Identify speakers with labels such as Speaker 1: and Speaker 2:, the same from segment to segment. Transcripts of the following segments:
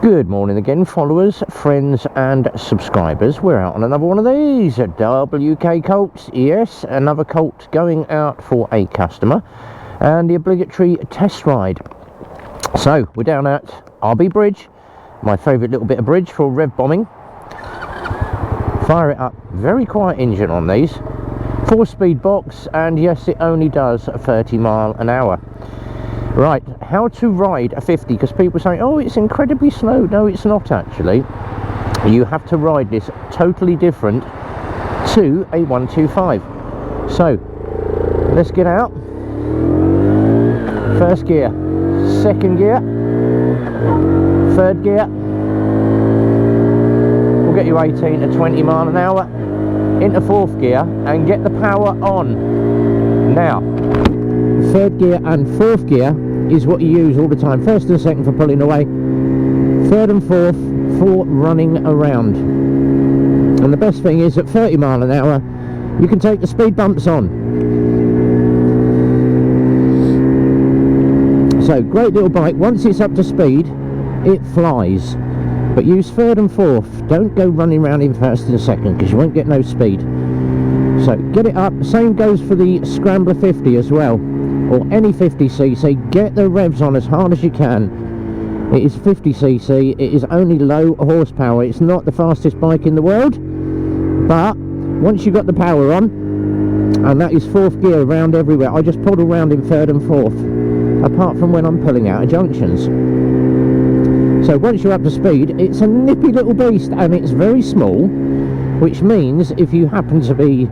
Speaker 1: Good morning again, followers, friends and subscribers. We're out on another one of these WK Colts. Yes, another Colt going out for a customer and the obligatory test ride. So we're down at RB Bridge, my favourite little bit of bridge for rev bombing. Fire it up, very quiet engine on these, 4-speed box, and yes, it only does 30 miles an hour. Right, how to ride a 50, because people say, oh, it's incredibly slow. No, it's not actually. You have to ride this totally different to a 125. So, let's get out. First gear, second gear, third gear. We'll get you 18 to 20 miles an hour. Into fourth gear and get the power on. Now, third gear and fourth gear is what you use all the time. First and second for pulling away, third and fourth for running around. And the best thing is at 30 miles an hour you can take the speed bumps on. So great little bike. Once it's up to speed it flies, but use third and fourth. Don't go running around in first and second because you won't get no speed. So get it up. Same goes for the Scrambler 50 as well, or any 50cc. Get the revs on as hard as you can. It is 50cc, it is only low horsepower, it's not the fastest bike in the world, but once you've got the power on, and that is fourth gear around everywhere. I just pulled around in third and fourth, apart from when I'm pulling out of junctions. So once you're up to speed, it's a nippy little beast, and it's very small, which means if you happen to be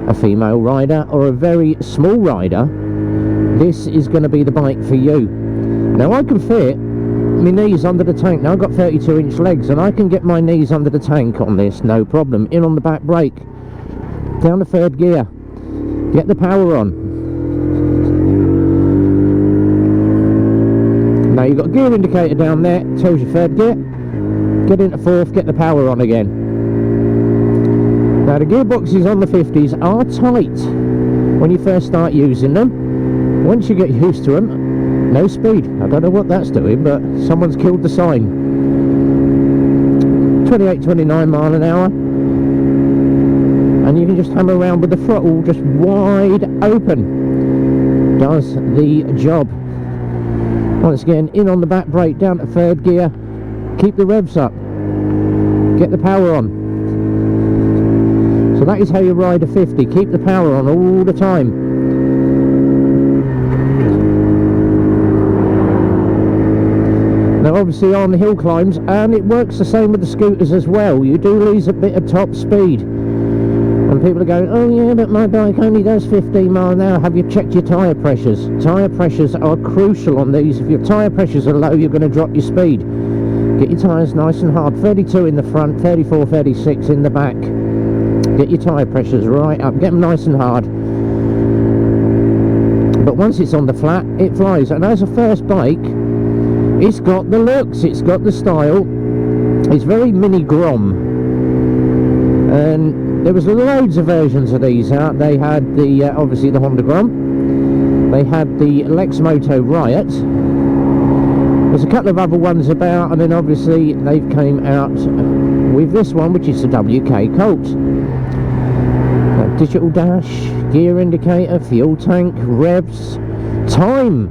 Speaker 1: a female rider or a very small rider, this is going to be the bike for you. Now I can fit my knees under the tank. Now I've got 32-inch legs and I can get my knees under the tank on this, no problem. In on the back brake, down the third gear, get the power on. Now you've got a gear indicator down there, tells you third gear. Get into fourth, get the power on again. Now the gearboxes on the 50s are tight when you first start using them. Once you get used to them, no speed. I don't know what that's doing, but someone's killed the sign. 28, 29 miles an hour. And you can just hammer around with the throttle just wide open. Does the job. Once again, in on the back brake, down to third gear. Keep the revs up. Get the power on. So that is how you ride a 50. Keep the power on all the time. Now obviously on the hill climbs, and it works the same with the scooters as well, you do lose a bit of top speed. And people are going, oh yeah, but my bike only does 15 miles an hour. Have you checked your tyre pressures? Tyre pressures are crucial on these. If your tyre pressures are low, you're going to drop your speed. Get your tyres nice and hard. 32 in the front, 34, 36 in the back. Get your tyre pressures right up, get them nice and hard. But once it's on the flat, it flies. And as a first bike, it's got the looks, it's got the style. It's very mini Grom. And there was loads of versions of these out. They had the obviously the Honda Grom. They had the Lexmoto Riot. There's a couple of other ones about, and then obviously they've came out with this one, which is the WK Colt. Digital dash, gear indicator, fuel tank, revs, time.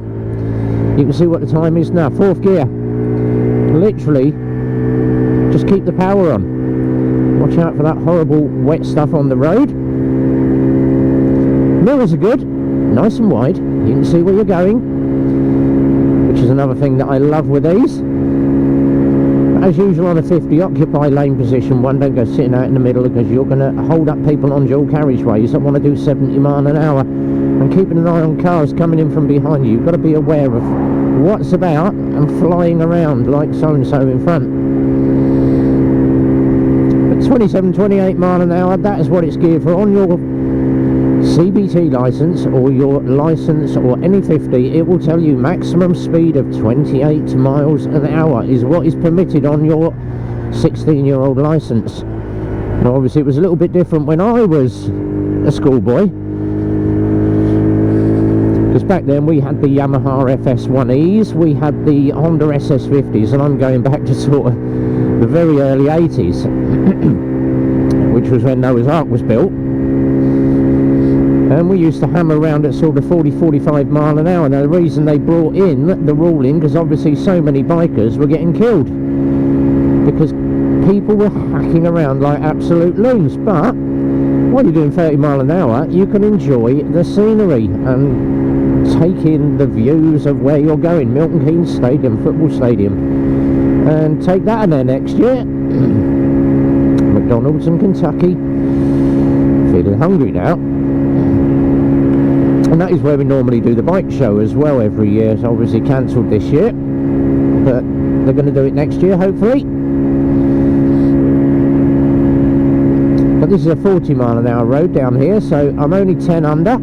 Speaker 1: You can see what the time is now. Fourth gear. Literally, just keep the power on. Watch out for that horrible wet stuff on the road. Mirrors are good, nice and wide. You can see where you're going, which is another thing that I love with these. As usual on a 50, occupy lane position 1, don't go sitting out in the middle because you're going to hold up people on dual carriageways that want to do 70 miles an hour. And keeping an eye on cars coming in from behind you, you've got to be aware of what's about and flying around like so-and-so in front. But 27, 28 miles an hour, that is what it's geared for. On your CBT license or your license or any 50, it will tell you maximum speed of 28 miles an hour is what is permitted on your 16-year-old license. Now obviously it was a little bit different when I was a schoolboy. Because back then we had the Yamaha FS1Es, we had the Honda SS50s, and I'm going back to sort of the very early 80s, which was when Noah's Ark was built. And we used to hammer around at sort of 40-45 mile an hour. Now the reason they brought in the rule in, because obviously so many bikers were getting killed, because people were hacking around like absolute loons. But while you're doing 30 mile an hour, you can enjoy the scenery and take in the views of where you're going. Milton Keynes Stadium, football stadium, and take that in there next year. McDonald's in Kentucky. Feeling hungry now. And that is where we normally do the bike show as well every year. It's obviously cancelled this year, but they're going to do it next year hopefully. But this is a 40 mile an hour road down here, so I'm only 10 under,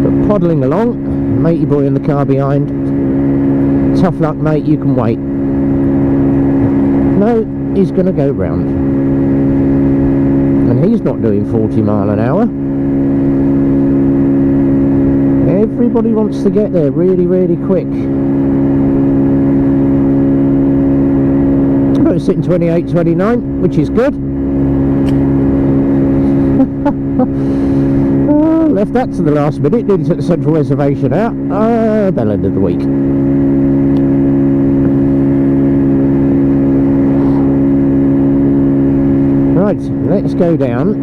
Speaker 1: but poddling along. Matey boy in the car behind. Tough luck mate, you can wait. No, he's going to go round, and he's not doing 40 mile an hour. Everybody wants to get there really, really quick. Oh, it's sitting 28.29, which is good. Oh, left that to the last minute. Nearly took the central reservation out. Bell end of the week. Right, let's go down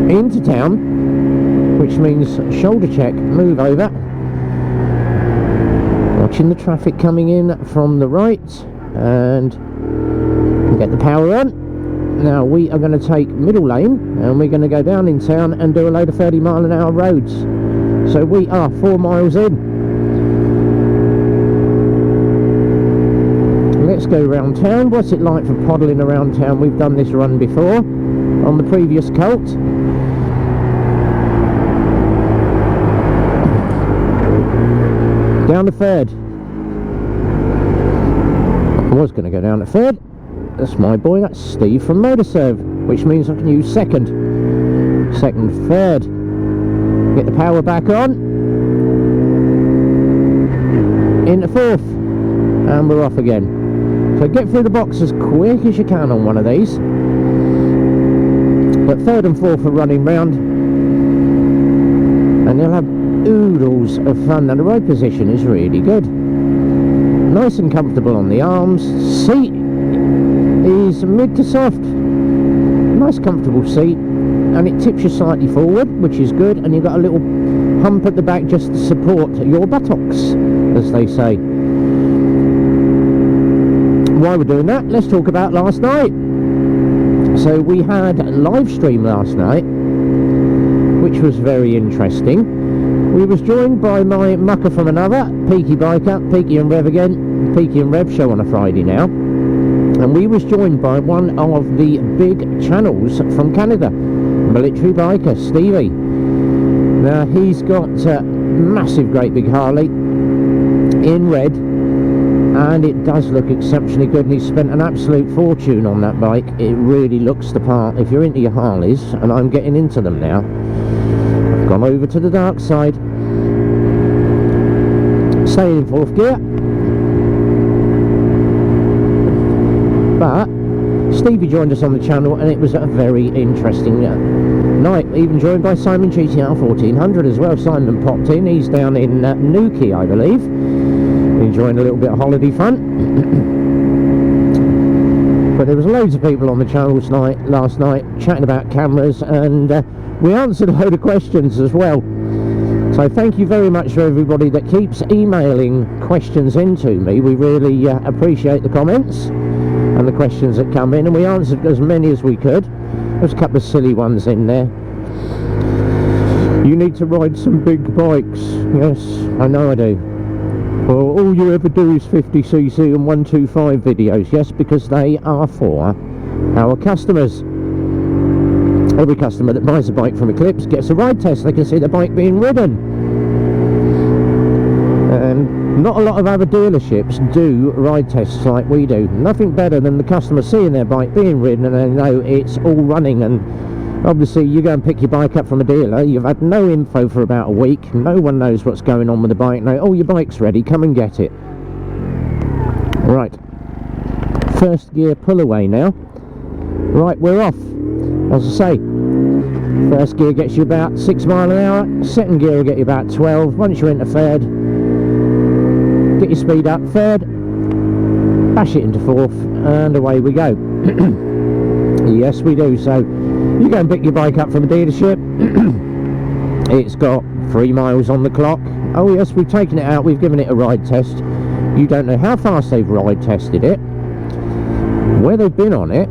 Speaker 1: into town, which means shoulder check, move over, watching the traffic coming in from the right, and get the power on. Now we are going to take middle lane, and we're going to go down in town and do a load of 30 mile an hour roads. So we are 4 miles in. Let's go around town. What's it like for poddling around town? We've done this run before on the previous Colt. Down to third. I was going to go down to third. That's my boy, that's Steve from Motoserve, which means I can use second, third. Get the power back on. Into fourth. And we're off again. So get through the box as quick as you can on one of these. But third and fourth are running round. And you'll have oodles of fun. Now the road position is really good, nice and comfortable on the arms. Seat is mid to soft, nice comfortable seat, and it tips you slightly forward, which is good, and you've got a little hump at the back just to support your buttocks, as they say. While we're doing that, let's talk about last night. So we had a live stream last night, which was very interesting. We was joined by my mucker from another, Peaky Biker, Peaky and Rev again, Peaky and Rev show on a Friday now. And we was joined by one of the big channels from Canada, Military Biker, Stevie. Now he's got a massive great big Harley in red, and it does look exceptionally good, and he's spent an absolute fortune on that bike. It really looks the part. If you're into your Harleys, and I'm getting into them now, gone over to the dark side, staying in fourth gear. But Stevie joined us on the channel, and it was a very interesting night. Even joined by Simon GTR 1400 as well. Simon popped in, he's down in Newquay I believe, enjoying a little bit of holiday fun. But there was loads of people on the channel last night chatting about cameras, and we answered a load of questions as well. So thank you very much for everybody that keeps emailing questions into me. We really appreciate the comments and the questions that come in, and we answered as many as we could. There's a couple of silly ones in there. You need to ride some big bikes. Yes, I know I do. Well, all you ever do is 50cc and 125 videos. Yes, because they are for our customers. Every customer that buys a bike from Eclipse gets a ride test. They can see the bike being ridden. And not a lot of other dealerships do ride tests like we do. Nothing better than the customer seeing their bike being ridden and they know it's all running and Obviously, you go and pick your bike up from a dealer, you've had no info for about a week, no one knows what's going on with the bike. No, oh, your bike's ready, come and get it. Right, first gear pull away now. Right, we're off. As I say, first gear gets you about 6 miles an hour, second gear will get you about 12. Once you're into third, get your speed up, third, bash it into fourth, and away we go. Yes, we do. So you go and pick your bike up from a dealership. It's got 3 miles on the clock. Oh yes, we've taken it out, we've given it a ride test. You don't know how fast they've ride tested it, where they've been on it,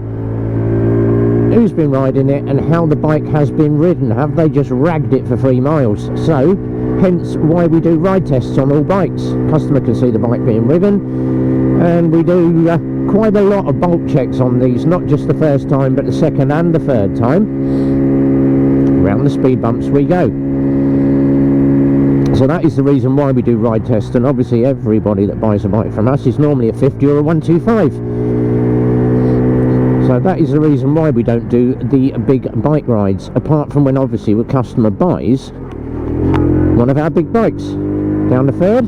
Speaker 1: who's been riding it, and how the bike has been ridden. Have they just ragged it for 3 miles? So hence why we do ride tests on all bikes. Customer can see the bike being ridden, and we do quite a lot of bulk checks on these, not just the first time but the second and the third time. Around the speed bumps we go. So that is the reason why we do ride tests, and obviously everybody that buys a bike from us is normally a 50 or a 125. So that is the reason why we don't do the big bike rides, apart from when obviously the customer buys one of our big bikes. Down the third,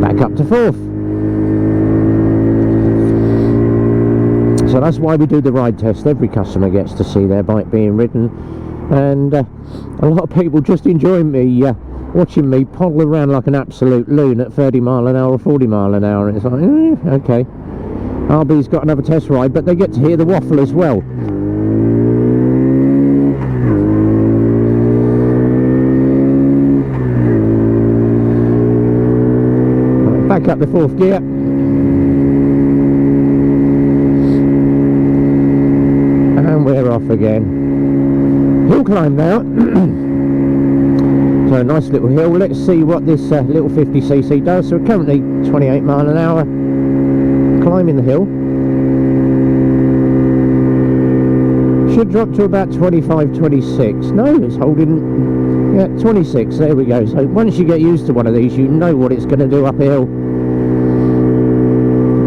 Speaker 1: back up to fourth. So that's why we do the ride test. Every customer gets to see their bike being ridden, and a lot of people just enjoy me watching me poddle around like an absolute loon at 30 mile an hour or 40 mile an hour, and it's like, okay, RB's got another test ride, but they get to hear the waffle as well. Back up the fourth gear. And we're off again. Hill climb now. So a nice little hill. Let's see what this little 50cc does. So we're currently 28 mile an hour. Climbing the hill. Should drop to about 25, 26. No, it's holding, yeah, 26. There we go. So once you get used to one of these, you know what it's going to do uphill.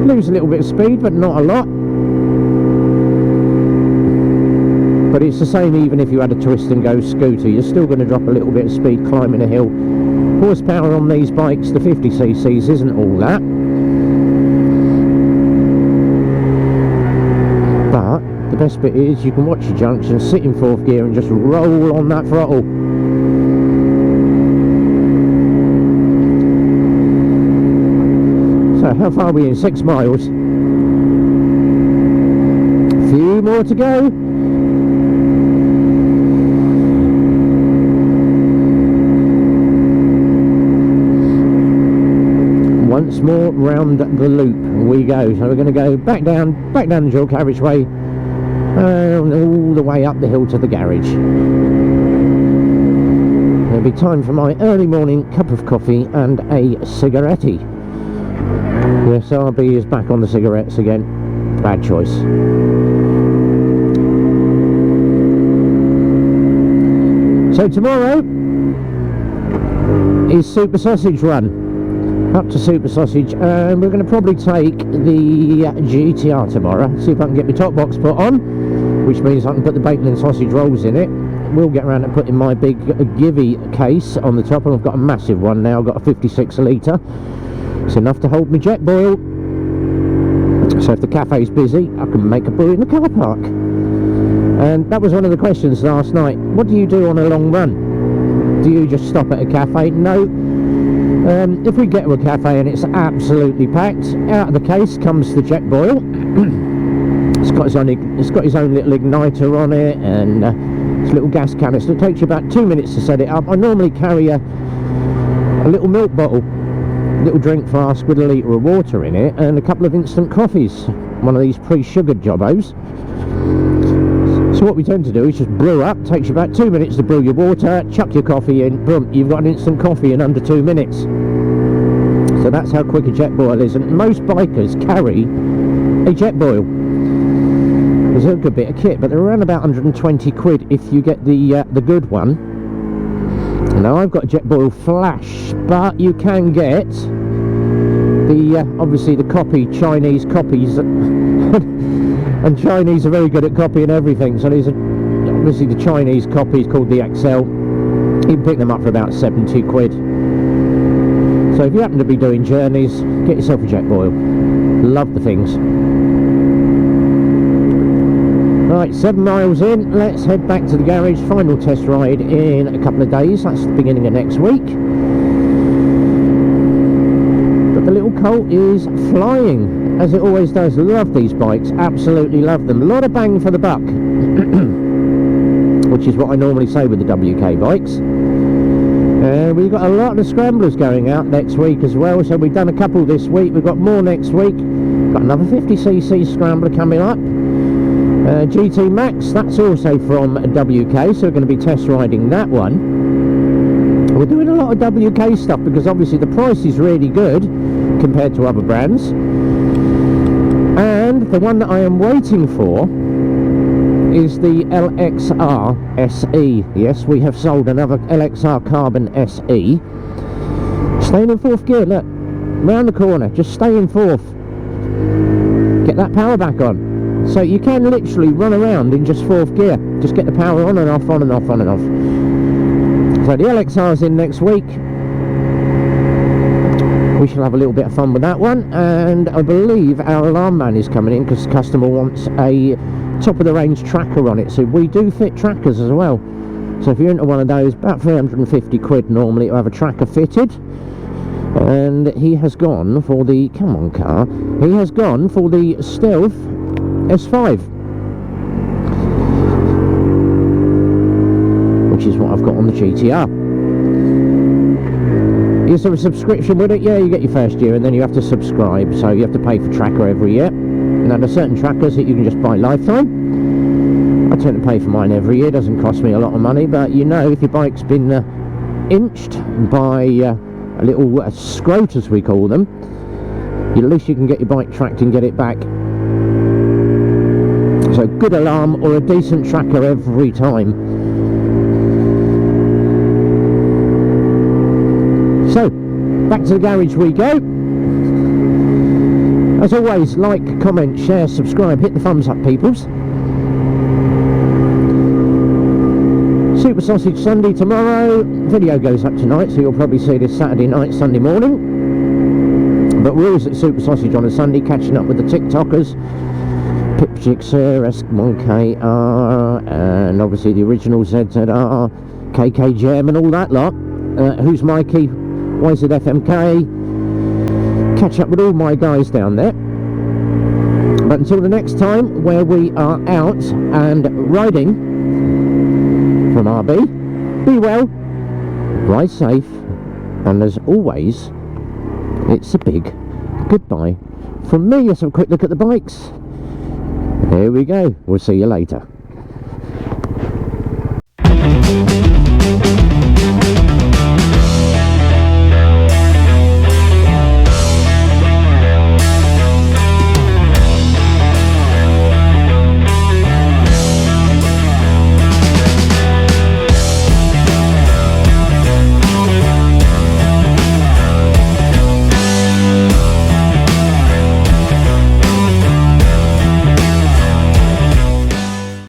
Speaker 1: Lose a little bit of speed, but not a lot. But it's the same even if you had a twist and go scooter, you're still going to drop a little bit of speed climbing a hill. Horsepower on these bikes, the 50cc's, isn't all that. But the best bit is you can watch your junction, sit in fourth gear and just roll on that throttle. So how far are we in? 6 miles. A few more to go. Once more round the loop we go. So we're going to go back down the dual carriageway, all the way up the hill to the garage. It'll be time for my early morning cup of coffee and a cigarette. Yes, RB is back on the cigarettes again. Bad choice. So tomorrow is Super Sausage Run. Up to Super Sausage, and we're going to probably take the GTR tomorrow. See if I can get my top box put on, which means I can put the bacon and sausage rolls in it. We'll get around to putting my big Givy case on the top, and I've got a massive one now. I've got a 56 litre. It's enough to hold me jet boil. So if the cafe's busy, I can make a brew in the car park. And that was one of the questions last night. What do you do on a long run? Do you just stop at a cafe? No. If we get to a cafe and it's absolutely packed, out of the case comes the jet boil. It's got its own little igniter on it, and it's a little gas canister. It takes you about 2 minutes to set it up. I normally carry a little milk bottle, little drink flask with a litre of water in it, and a couple of instant coffees, one of these pre-sugared jobbos. So what we tend to do is just brew up. Takes you about 2 minutes to brew your water, chuck your coffee in, boom, you've got an instant coffee in under 2 minutes. So that's how quick a jet boil is, and most bikers carry a jet boil. There's a good bit of kit, but they're around about 120 quid if you get the good one. Now I've got a jet boil flash, but you can get the obviously the Chinese copies. And Chinese are very good at copying everything, so these are obviously the Chinese copy is called the XL. You can pick them up for about 70 quid. So if you happen to be doing journeys, get yourself a Jetboil. Love the things. Right, 7 miles in, let's head back to the garage. Final test ride in a couple of days, that's the beginning of next week. But the little Colt is flying, as it always does. Love these bikes, absolutely love them. A lot of bang for the buck, which is what I normally say with the WK bikes. We've got a lot of scramblers going out next week as well, so we've done a couple this week, we've got more next week. Got another 50cc scrambler coming up. GT Max, that's also from WK, so we're going to be test riding that one. We're doing a lot of WK stuff because obviously the price is really good compared to other brands. And the one that I am waiting for is the LXR SE. Yes, we have sold another LXR Carbon SE. Staying in 4th gear, look, round the corner, just stay in 4th. Get that power back on. So you can literally run around in just 4th gear. Just get the power on and off, on and off, on and off. So the LXR's in next week. We shall have a little bit of fun with that one. And I believe our alarm man is coming in because the customer wants a top of the range tracker on it. So we do fit trackers as well. So if you're into one of those, about 350 quid normally to have a tracker fitted. And he has gone for the, come on car, he has gone for the Stealth S5, which is what I've got on the GTR. Is there a subscription with it? Yeah, you get your first year and then you have to subscribe, so you have to pay for tracker every year. Now there's certain trackers that you can just buy lifetime. I tend to pay for mine every year, it doesn't cost me a lot of money, but you know, if your bike's been inched by a little scrote, as we call them, at least you can get your bike tracked and get it back. So good alarm or a decent tracker every time. So back to the garage we go. As always, like, comment, share, subscribe, hit the thumbs up, peoples. Super Sausage Sunday tomorrow. Video goes up tonight, so you'll probably see this Saturday night, Sunday morning. But we're always at Super Sausage on a Sunday, catching up with the TikTokers. Bikesure, S1KR, and obviously the original ZZR, KK Gem and all that lot. Who's Mikey, YZFMK. Catch up with all my guys down there. But until the next time, where we are out and riding from RB, be well, ride safe, and as always, it's a big goodbye from me. Let's have a quick look at the bikes. Here we go. We'll see you later.